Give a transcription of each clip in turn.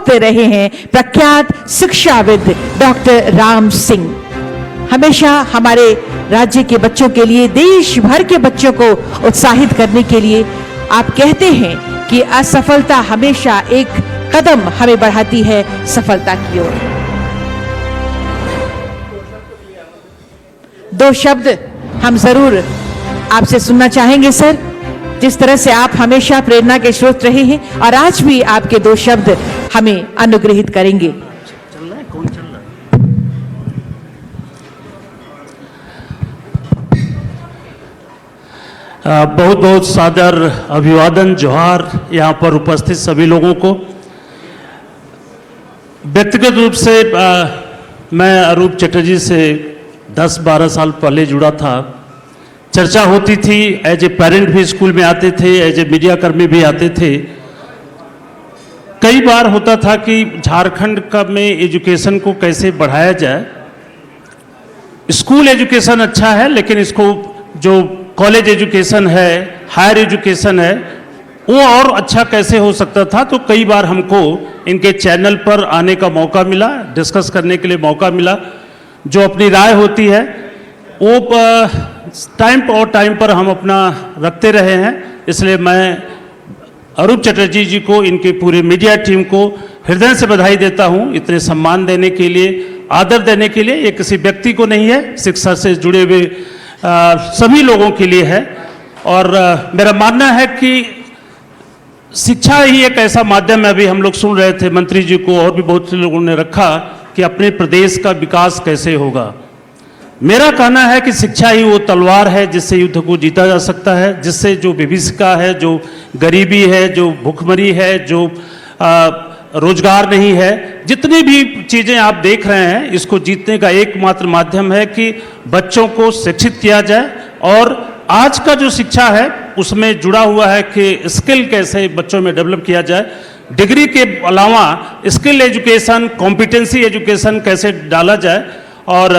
वक्त रहे हैं प्रख्यात शिक्षाविद डॉक्टर राम सिंह। हमेशा हमारे राज्य के बच्चों के लिए, देश भर के बच्चों को उत्साहित करने के लिए आप कहते हैं कि असफलता हमेशा एक कदम हमें बढ़ाती है सफलता की ओर। दो शब्द हम जरूर आपसे सुनना चाहेंगे सर, जिस तरह से आप हमेशा प्रेरणा के स्रोत रहे हैं और आज भी आपके दो शब्द हमें अनुग्रहित करेंगे। बहुत बहुत सादर अभिवादन, जोहार यहाँ पर उपस्थित सभी लोगों को। व्यक्तिगत रूप से मैं अरूप चटर्जी से 10-12 साल पहले जुड़ा था। चर्चा होती थी, एज ए पेरेंट भी स्कूल में आते थे, एज ए मीडिया कर्मी भी आते थे। कई बार होता था कि झारखंड का में एजुकेशन को कैसे बढ़ाया जाए। स्कूल एजुकेशन अच्छा है, लेकिन इसको जो कॉलेज एजुकेशन है, हायर एजुकेशन है, वो और अच्छा कैसे हो सकता था। तो कई बार हमको इनके चैनल पर आने का मौका मिला, डिस्कस करने के लिए मौका मिला। जो अपनी राय होती है वो टाइम पर हम अपना रखते रहे हैं। इसलिए मैं अरूप चटर्जी जी को, इनके पूरे मीडिया टीम को हृदय से बधाई देता हूं, इतने सम्मान देने के लिए, आदर देने के लिए। ये किसी व्यक्ति को नहीं है, शिक्षा से जुड़े हुए सभी लोगों के लिए है। और मेरा मानना है कि शिक्षा ही एक ऐसा माध्यम है, अभी हम लोग सुन रहे थे मंत्री जी को और भी बहुत से लोगों ने रखा कि अपने प्रदेश का विकास कैसे होगा। मेरा कहना है कि शिक्षा ही वो तलवार है जिससे युद्ध को जीता जा सकता है, जिससे जो विभीषिका है, जो गरीबी है, जो भुखमरी है, जो रोजगार नहीं है, जितनी भी चीज़ें आप देख रहे हैं, इसको जीतने का एकमात्र माध्यम है कि बच्चों को शिक्षित किया जाए। और आज का जो शिक्षा है उसमें जुड़ा हुआ है कि स्किल कैसे बच्चों में डेवलप किया जाए। डिग्री के अलावा स्किल एजुकेशन, कॉम्पिटेंसी एजुकेशन कैसे डाला जाए, और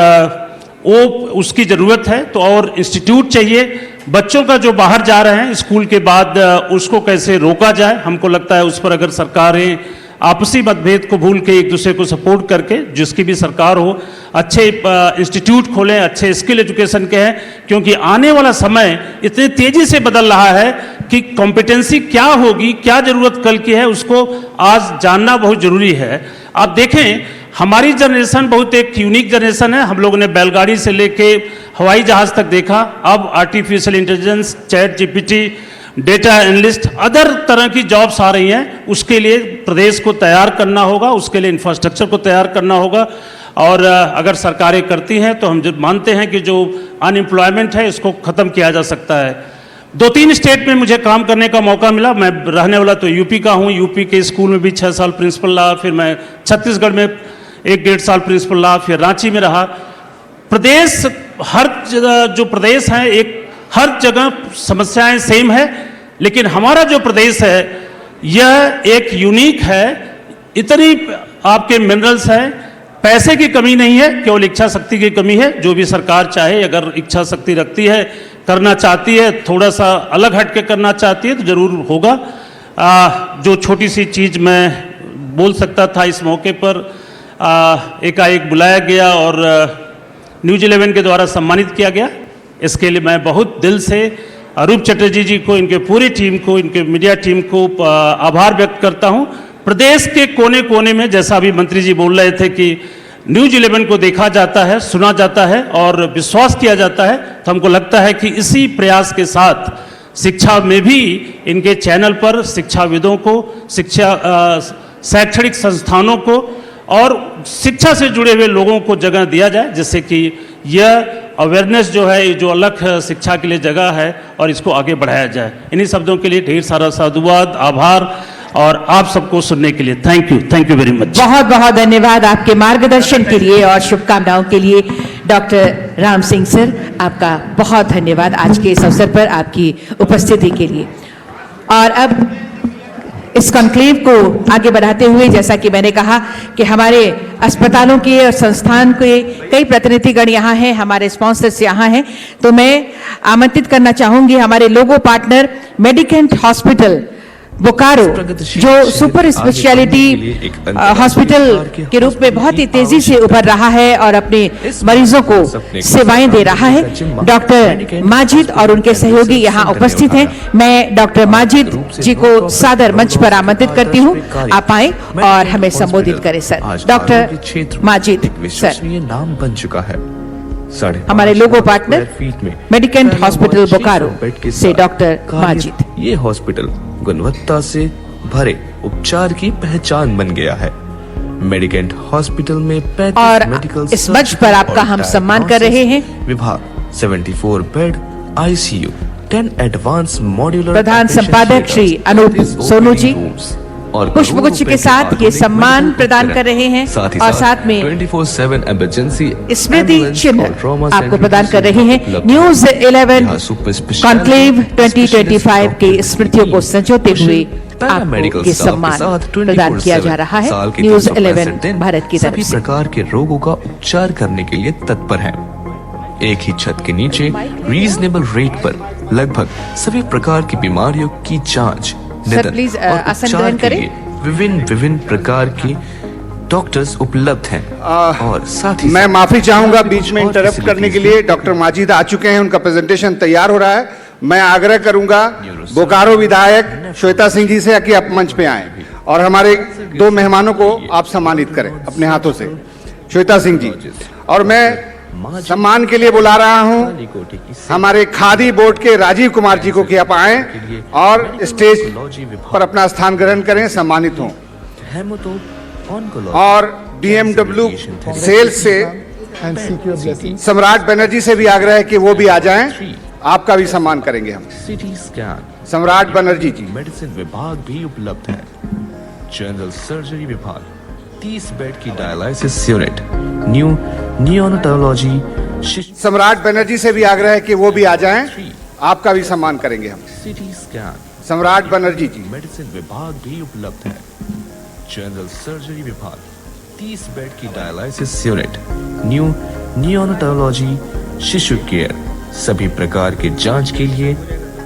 वो उसकी ज़रूरत है। तो और इंस्टीट्यूट चाहिए। बच्चों का जो बाहर जा रहे हैं स्कूल के बाद, उसको कैसे रोका जाए। हमको लगता है उस पर अगर सरकारें आपसी मतभेद को भूल के एक दूसरे को सपोर्ट करके, जिसकी भी सरकार हो, अच्छे इंस्टीट्यूट खोलें, अच्छे स्किल एजुकेशन के हैं। क्योंकि आने वाला समय इतनी तेज़ी से बदल रहा है कि कॉम्पिटेंसी क्या होगी, क्या ज़रूरत कल की है, उसको आज जानना बहुत ज़रूरी है। आप देखें, हमारी जनरेशन बहुत एक यूनिक जनरेशन है। हम लोगों ने बैलगाड़ी से लेके हवाई जहाज़ तक देखा। अब artificial intelligence, chat GPT, data analyst, other तरह की जॉब्स आ रही हैं। उसके लिए प्रदेश को तैयार करना होगा, उसके लिए इंफ्रास्ट्रक्चर को तैयार करना होगा। और अगर सरकारें करती हैं तो हम जब मानते हैं कि जो अनएम्प्लॉयमेंट है इसको ख़त्म किया जा सकता है। 2-3 स्टेट में मुझे काम करने का मौका मिला। मैं रहने वाला तो यूपी का हूँ। यूपी के स्कूल में भी 6 साल प्रिंसिपल रहा, फिर मैं छत्तीसगढ़ में 1-1.5 साल प्रिंसिपल रहा, फिर रांची में रहा। प्रदेश, हर जो प्रदेश है, एक हर जगह समस्याएं सेम है, लेकिन हमारा जो प्रदेश है यह एक यूनिक है। इतनी आपके मिनरल्स हैं, पैसे की कमी नहीं है, केवल इच्छा शक्ति की कमी है। जो भी सरकार चाहे, अगर इच्छा शक्ति रखती है, करना चाहती है, थोड़ा सा अलग हट के करना चाहती है तो ज़रूर होगा। जो छोटी सी चीज़ मैं बोल सकता था इस मौके पर, एकाएक बुलाया गया और न्यूज़ 11 के द्वारा सम्मानित किया गया। इसके लिए मैं बहुत दिल से अरूप चटर्जी जी को, इनके पूरी टीम को, इनके मीडिया टीम को आभार व्यक्त करता हूं। प्रदेश के कोने कोने में, जैसा अभी मंत्री जी बोल रहे थे कि न्यूज़ 11 को देखा जाता है, सुना जाता है और विश्वास किया जाता है, तो हमको लगता है कि इसी प्रयास के साथ शिक्षा में भी इनके चैनल पर शिक्षाविदों को, शैक्षणिक संस्थानों को और शिक्षा से जुड़े हुए लोगों को जगह दिया जाए, जिससे कि यह अवेयरनेस जो है, जो अलग शिक्षा के लिए जगह है, और इसको आगे बढ़ाया जाए। इन्हीं शब्दों के लिए ढेर सारा साधुवाद, आभार और आप सबको सुनने के लिए थैंक यू वेरी मच। बहुत बहुत धन्यवाद आपके मार्गदर्शन के लिए और शुभकामनाओं के लिए। डॉक्टर राम सिंह सर, आपका बहुत धन्यवाद आज के इस अवसर पर आपकी उपस्थिति के लिए। और अब इस कॉन्क्लेव को आगे बढ़ाते हुए, जैसा कि मैंने कहा कि हमारे अस्पतालों के और संस्थान के कई प्रतिनिधिगण यहाँ हैं, हमारे स्पॉन्सर्स यहाँ हैं, तो मैं आमंत्रित करना चाहूँगी हमारे लोगो पार्टनर मेडिकेंट हॉस्पिटल बोकारो जो सुपर स्पेशलिटी हॉस्पिटल के रूप में बहुत ही तेजी से उभर रहा है और अपने मरीजों को सेवाएं दे रहा है। डॉक्टर माजिद और उनके सहयोगी यहाँ उपस्थित हैं। मैं डॉक्टर माजिद जी को सादर मंच पर आमंत्रित करती हूँ, आप आए और हमें संबोधित करें सर। Doctor Majid sir. नाम बन चुका है। हमारे लोगो पार्टनर मेडिकेंट हॉस्पिटल बोकारो से डॉक्टर माजिद। ये हॉस्पिटल गुणवत्ता से भरे उपचार की पहचान बन गया है। मेडिकेंट हॉस्पिटल में 35 और मेडिकल इस मंच पर आपका हम सम्मान कर रहे हैं। विभाग 74 बेड आईसीयू 10 एडवांस मॉड्यूलर प्रधान संपादक श्री अनूप सोनू जी और पुष्पगुच्छ के साथ ये सम्मान प्रदान कर रहे हैं और साथ में 24/7 इमरजेंसी स्मृति चिन्ह आपको प्रदान कर रहे हैं। न्यूज 11 कॉन्क्लेव 2025 के स्मृतियों को संजोते हुए आपको ये सम्मान प्रदान किया जा रहा है। न्यूज 11 भारत की तरफ सभी से। प्रकार के रोगों का उपचार करने के लिए तत्पर है। एक ही छत के नीचे रीजनेबल रेट पर लगभग सभी प्रकार की बीमारियों की जांच, निदान प्लीज, और आसन उपचार ग्रहण के करें। लिए विभिन्न प्रकार की डॉक्टर्स उपलब्ध हैं और साथ ही मैं साथ माफी चाहूंगा बीच कुछ में और इंटरप्ट करने के facilities लिए। डॉक्टर माजिद आ चुके हैं, उनका प्रेजेंटेशन तैयार हो रहा है। मैं आग्रह करूंगा बोकारो विधायक श्वेता सिंह जी से कि आप मंच पे आएं और हमारे दो मेहमानों को आप सम्मानित करें अपने हाथों से। श्वेता सिंह जी, और मैं सम्मान के लिए बुला रहा हूं हमारे खादी बोर्ड के राजीव कुमार जी को कि आप आएं और स्टेज पर अपना स्थान ग्रहण करें, सम्मानित हों। और BMW सेल्स से सम्राट बनर्जी से भी आग्रह है कि वो भी आ जाएं, आपका भी सम्मान करेंगे हम। सिटी स्कैन सम्राट बनर्जी जी। मेडिसिन विभाग भी उपलब्ध है। जनरल सर्जरी विभाग 30 बेड की डायलिसिस यूनिट, न्यू नियोनेटोलॉजी, सम्राट बनर्जी से भी आग्रह है कि वो भी आ जाएं, आपका भी सम्मान करेंगे हम। सिटी स्कैन सम्राट बनर्जी जी। मेडिसिन विभाग भी उपलब्ध है। जनरल सर्जरी विभाग 30 बेड की डायलिसिस यूनिट, न्यू नियोनेटोलॉजी, शिशु केयर, सभी प्रकार के जांच के लिए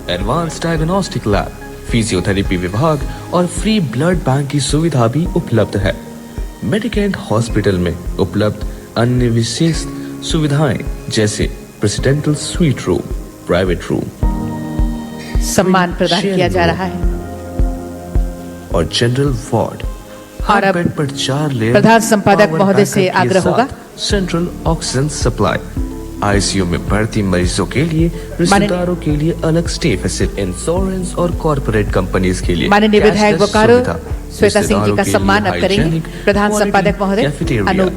एडवांस डायग्नोस्टिक लैब, फिजियोथेरेपी विभाग और फ्री ब्लड बैंक की सुविधा भी उपलब्ध है। मेडिकेंट हॉस्पिटल में उपलब्ध अन्य विशेष सुविधाएं जैसे presidential suite room, private room, सम्मान प्रदान किया जा रहा है। और जनरल वार्ड। और हर अब बेड पर 4 लेयर प्रधान संपादक पावर महोदय से बैकअप के आग्रह होगा। साथ सेंट्रल ऑक्सीजन सप्लाई। आईसीयू में भर्ती मरीजों के लिए, रिश्तेदारों के लिए अलग स्टे फैसिलिटी, इंश्योरेंस और कॉर्पोरेट कंपनीज के लिए माननीय विधायक कैशलेस बोकारो सुविधा, श्वेता सिंह जी रिश्तेदारों का के सम्मान लिए अब करेंगे। हाइजीनिक प्रधान क्वालिटी संपादक महोदय कैफेटेरिया। अनूप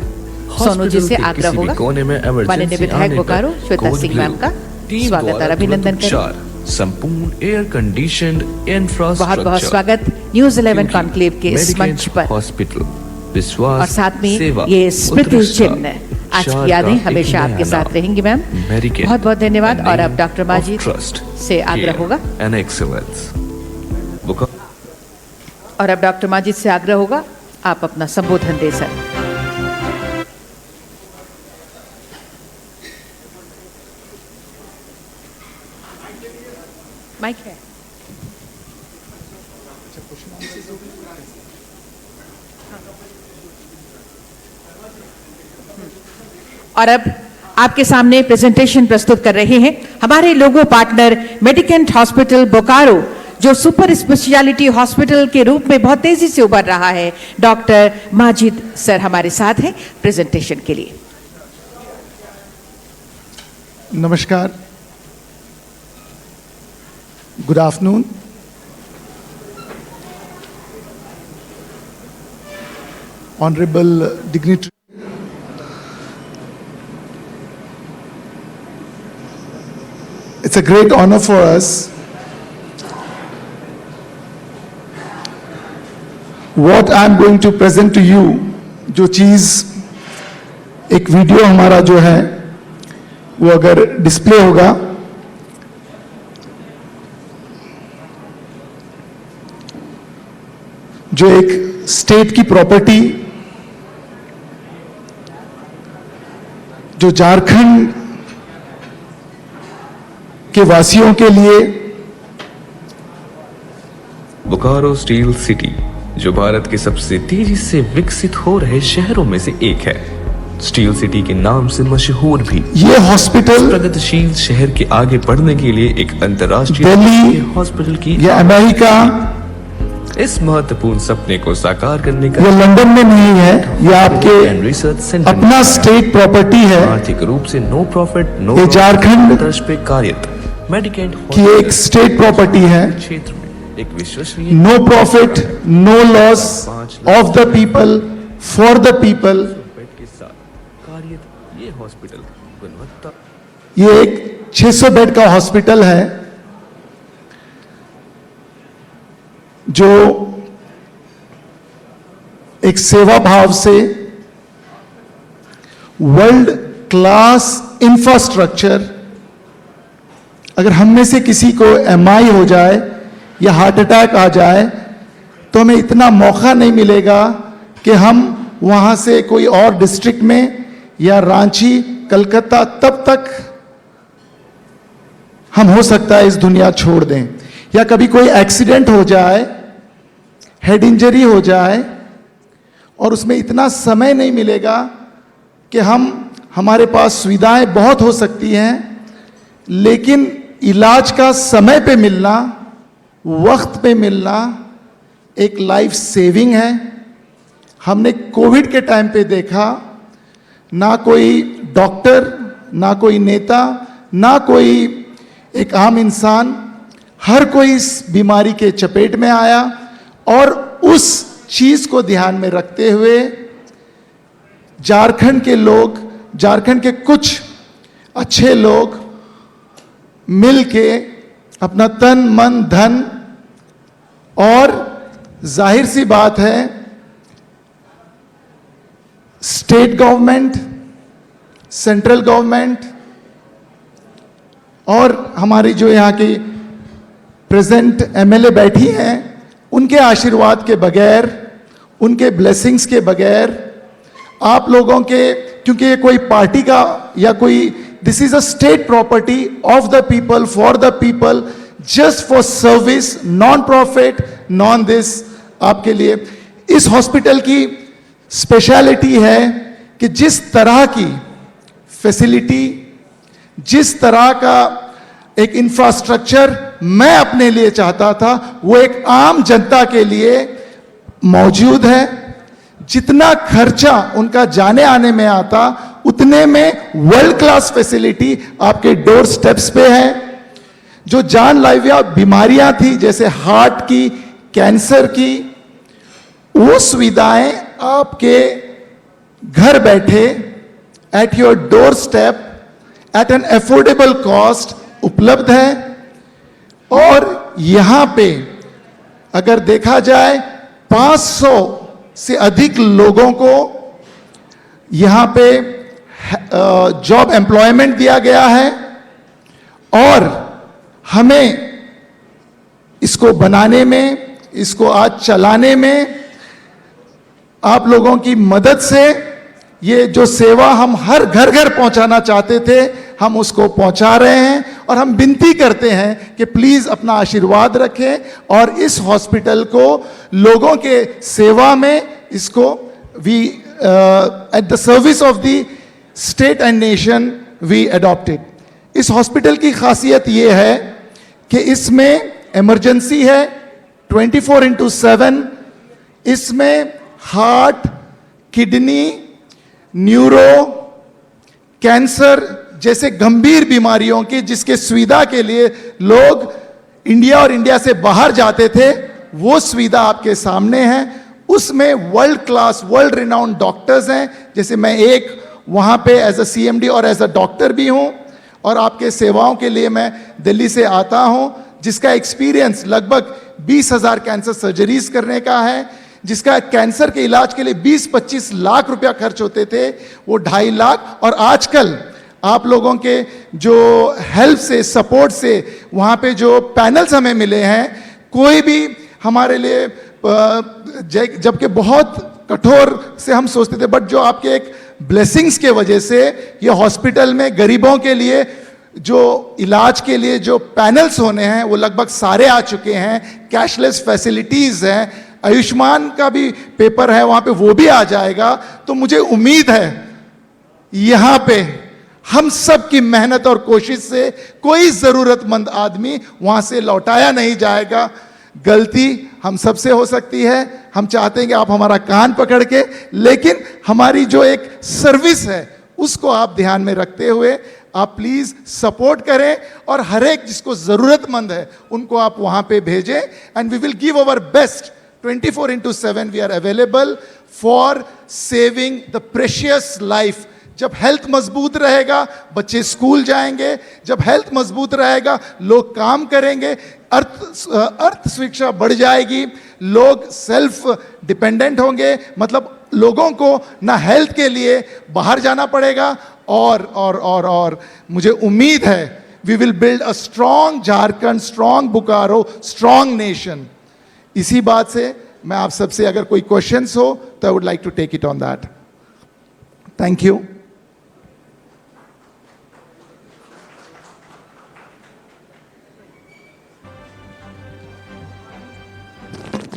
सोनू जी से हॉस्पिटल के आग्रह किसी भी होगा। कोने में इमरजेंसी माननीय विधायक आने पर Bokaro Shweta code Singh blue, ma'am का टीम स्वागत और द्वारा अभिनंदन तुरंत करें। उपचार, संपूर्ण एयर कंडीशनड इंफ्रास्ट्रक्चर। बहुत बहुत स्वागत न्यूज 11 कॉन्क्लेव के इस मेडिकेंट मंच पर। हॉस्पिटल विश्वास, और साथ में सेवा, ये स्मृति उत्कृष्टता, चिन्ह आज की चार यादें का हमेशा एक आपके नया साथ नाम। रहेंगी मैम। मेडिकेंट, बहुत बहुत धन्यवाद। a और अब name doctor of Majid trust, से आग्रह care होगा। and excellence। और अब डॉक्टर माजिद से आग्रह होगा, आप अपना संबोधन दे सर। माइक है। और अब आपके सामने प्रेजेंटेशन प्रस्तुत कर रहे हैं हमारे लोगो पार्टनर मेडिकेंट हॉस्पिटल बोकारो जो सुपर स्पेशलिटी हॉस्पिटल के रूप में बहुत तेजी से उभर रहा है। डॉक्टर माजिद सर हमारे साथ हैं प्रेजेंटेशन के लिए। नमस्कार, good afternoon. Honourable dignitary, it's a great honor for us. What I'm going to present to you, जो चीज़ एक वीडियो हमारा जो है वो अगर डिस्प्ले होगा, जो एक स्टेट की प्रॉपर्टी जो झारखंड के वासियों के लिए बोकारो स्टील सिटी, जो भारत के सबसे तेजी से विकसित हो रहे शहरों में से एक है। स्टील सिटी के नाम से मशहूर भी ये हॉस्पिटल प्रगतिशील शहर के आगे बढ़ने के लिए एक अंतर्राष्ट्रीय दिल्ली हॉस्पिटल की या अमेरिका इस महत्वपूर्ण सपने को साकार करने का या लंदन में नहीं है, ये आपके रिसर्च सेंटर अपना स्टेट प्रॉपर्टी है आर्थिक रूप से नो प्रॉफिट नो ये झारखंड तर्ज पे कार्यरत मेडिकेट की एक स्टेट प्रॉपर्टी है। क्षेत्र में एक विश्वसनीय no profit no loss of the people for the people. Bed के साथ कार्यरत ये हॉस्पिटल गुणवत्ता ये एक 600 बेड का हॉस्पिटल है जो एक सेवा भाव से वर्ल्ड क्लास इंफ्रास्ट्रक्चर, अगर हम में से किसी को एमआई हो जाए या हार्ट अटैक आ जाए तो हमें इतना मौका नहीं मिलेगा कि हम वहां से कोई और डिस्ट्रिक्ट में या रांची कलकत्ता तब तक हम हो सकता है इस दुनिया छोड़ दें, या कभी कोई एक्सीडेंट हो जाए, हेड इंजरी हो जाए और उसमें इतना समय नहीं मिलेगा कि हमारे पास सुविधाएं बहुत हो सकती हैं लेकिन इलाज का समय पे मिलना, वक्त पे मिलना एक लाइफ सेविंग है। हमने कोविड के टाइम पे देखा ना कोई डॉक्टर, ना कोई नेता, ना कोई एक आम इंसान, हर कोई इस बीमारी के चपेट में आया और उस चीज को ध्यान में रखते हुए झारखंड के लोग, झारखंड के कुछ अच्छे लोग मिलके अपना तन मन धन, और जाहिर सी बात है स्टेट गवर्नमेंट, सेंट्रल गवर्नमेंट और हमारी जो यहाँ की प्रेजेंट एमएलए बैठी हैं उनके आशीर्वाद के बगैर, उनके ब्लेसिंग्स के बगैर, आप लोगों के, क्योंकि ये कोई पार्टी का या कोई, this is a state property of the people for the people, just for service, non profit, non this, आपके लिए। इस हॉस्पिटल की स्पेशलिटी है कि जिस तरह की फैसिलिटी, जिस तरह का एक इंफ्रास्ट्रक्चर मैं अपने लिए चाहता था वो एक आम जनता के लिए मौजूद है। जितना खर्चा उनका जाने आने में आता उतने में वर्ल्ड क्लास फैसिलिटी आपके डोर स्टेप्स पे है। जो जानलेवा बीमारियां थी जैसे हार्ट की, कैंसर की, वो सुविधाएं आपके घर बैठे at your door step at an affordable cost उपलब्ध है। और यहां पे अगर देखा जाए 500 से अधिक लोगों को यहां पे जॉब एम्प्लॉयमेंट दिया गया है और हमें इसको बनाने में, इसको आज चलाने में आप लोगों की मदद से ये जो सेवा हम हर घर घर पहुंचाना चाहते थे हम उसको पहुंचा रहे हैं। और हम विनती करते हैं कि प्लीज अपना आशीर्वाद रखें और इस हॉस्पिटल को लोगों के सेवा में, इसको we at the service of the state and nation we adopted. इस हॉस्पिटल की खासियत ये है कि इसमें इमरजेंसी है 24/7। इसमें हार्ट, किडनी, न्यूरो, कैंसर जैसे गंभीर बीमारियों की जिसके सुविधा के लिए लोग इंडिया और इंडिया से बाहर जाते थे, वो सुविधा आपके सामने है। उसमें world class, world renowned doctors हैं। जैसे मैं एक वहां पे एज अ सीएमडी और एज अ डॉक्टर भी हूं और आपके सेवाओं के लिए मैं दिल्ली से आता हूं, जिसका एक्सपीरियंस लगभग 20,000 कैंसर सर्जरीज करने का है, जिसका कैंसर के इलाज के लिए 20-25 लाख रुपया खर्च होते थे, वो 2.5 लाख। और आजकल आप लोगों के जो हेल्प से, सपोर्ट से, वहाँ पे जो पैनल्स हमें मिले हैं, कोई भी हमारे लिए, जबकि बहुत कठोर से हम सोचते थे, बट जो आपके एक ब्लेसिंग्स के वजह से ये हॉस्पिटल में गरीबों के लिए जो इलाज के लिए जो पैनल्स होने हैं वो लगभग सारे आ चुके हैं, कैशलेस फैसिलिटीज हैं, आयुष्मान का भी पेपर है वहां पे, वो भी आ जाएगा। तो मुझे उम्मीद है यहां पे हम सब की मेहनत और कोशिश से कोई जरूरतमंद आदमी वहां से लौटाया नहीं जाएगा। गलती हम सबसे हो सकती है, हम चाहते हैं कि आप हमारा कान पकड़ के, लेकिन हमारी जो एक सर्विस है उसको आप ध्यान में रखते हुए आप प्लीज सपोर्ट करें और हर एक जिसको जरूरतमंद है उनको आप वहां पे भेजें। And we will give our best 24/7 we are available for saving the precious life. जब हेल्थ मजबूत रहेगा बच्चे स्कूल जाएंगे, जब हेल्थ मजबूत रहेगा लोग काम करेंगे, अर्थ शिक्षा बढ़ जाएगी, लोग सेल्फ डिपेंडेंट होंगे, मतलब लोगों को ना हेल्थ के लिए बाहर जाना पड़ेगा। और मुझे उम्मीद है we will build a strong Jharkhand, strong Bokaro, strong nation. इसी बात से मैं आप सबसे अगर कोई क्वेश्चंस हो तो I would like to take it on that. Thank you.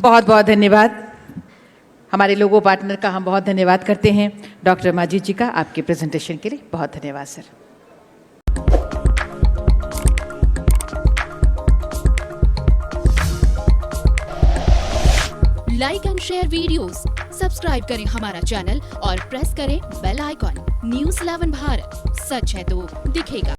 बहुत बहुत धन्यवाद। हमारे लोगो पार्टनर का हम बहुत धन्यवाद करते हैं। डॉक्टर माजिद जी का आपके प्रेजेंटेशन के लिए बहुत धन्यवाद sir. Like and share videos, subscribe करें हमारा चैनल और प्रेस करें बेल आइकॉन। न्यूज़ 11 भारत, सच है तो दिखेगा।